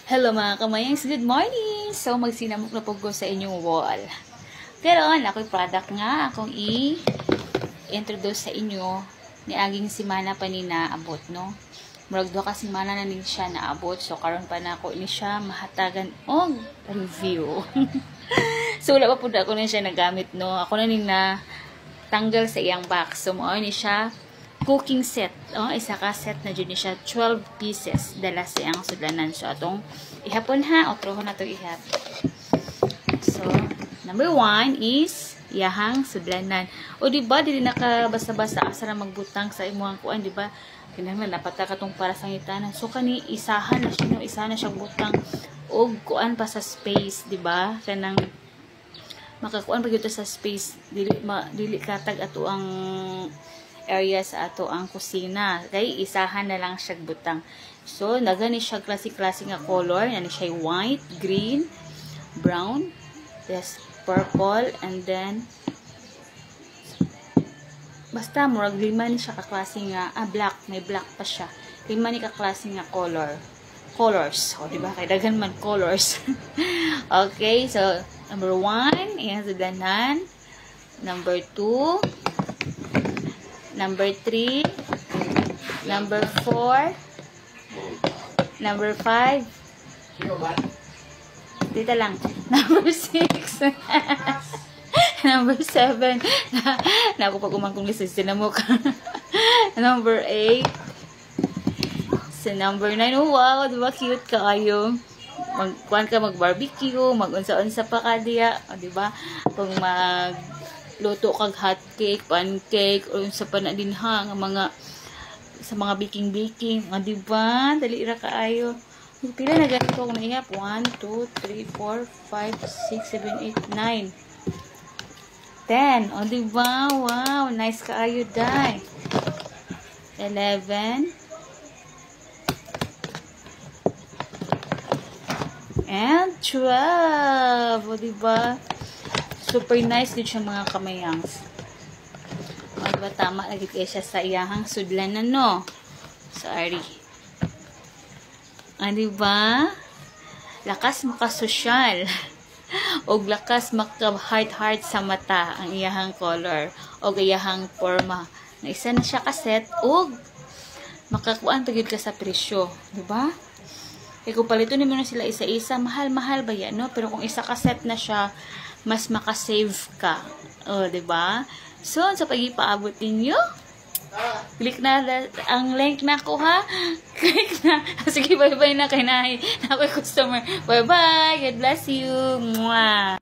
Hello mga kamayangs, good morning! So, magsinamok na po ko sa inyong wall. Karon, ako'y product nga akong i-introduce sa inyo ni aging simana pa ni naabot, no? Murag do ka simana na din siya naabot. So, karon pa na ako ni siya mahatagan og review. So, wala pa po na ako na siya nagamit, no? Ako na din na tanggal sa iyang box. So, mo ni siya cooking set. Isa ka set na dyan siya. 12 pieces. Dala sa iyang sudlanan. So, atong ihapon ha. Otrohon na itong ihap. So, number 1 is iyahang sudlanan. O, diba? Dili nakabasa-basa asa na magbutang sa imuhang kuan, diba? Kinaman, napata ka itong para sa ngitanan. So, kani, isahan na siya, no? Isahan na siyang butang. O, kuan pa sa space, diba? Kanang makakuan pa dito sa space. Dili katag ato ang area sa ato ang kusina. Kay isahan na lang siya butang. So, nagani siya klase-klase nga color. Yan siya white, green, brown, yes, purple, and then basta murag lima ni siya kaklase nga, black, may black pa siya. Lima ni kaklase nga colors. O, diba? Kay dagan man colors. Okay, so number 1, ayan sa danan. Number 2, number 3, number 4, number 5, dito lang, number 6, number 7, na ako pag umangkong lisod sinamok, number 8, sa number 9, oh wow, diba cute kayo, magkuhan ka mag-barbecue, mag-unsa-unsa pa ka diya, diba, kung luto kag hot cake, pancake, o sa panadinha nga mga sa mga baking, diba? Dali ra kaayo. Pila na ganito kung naihap? 1, 2, 3, 4, 5, 6, 7, 8, 9, 10. O, diba? Wow, nice kaayo, dai. 11. And 12. O, diba? Super nice din siya mga kamayangs. O, diba tama lagi kayo siya sa iyahang sudlanan, no? Sorry. O, diba? Lakas makasosyal. O lakas maka-heart sa mata ang iyahang color. O iyahang forma. Na isa na siya kaset. O makakuan pagid ka sa presyo. Diba? E kung palito naman na sila isa-isa, mahal-mahal ba yan, no? Pero kung isa kaset na siya, mas makasave ka. O, diba? So, sa pag-ipaabot ninyo, click na ang link na ko, ha? Click na. Sige, bye-bye na kay Nahi. Na ako'y customer. Bye-bye. God bless you. Mwah.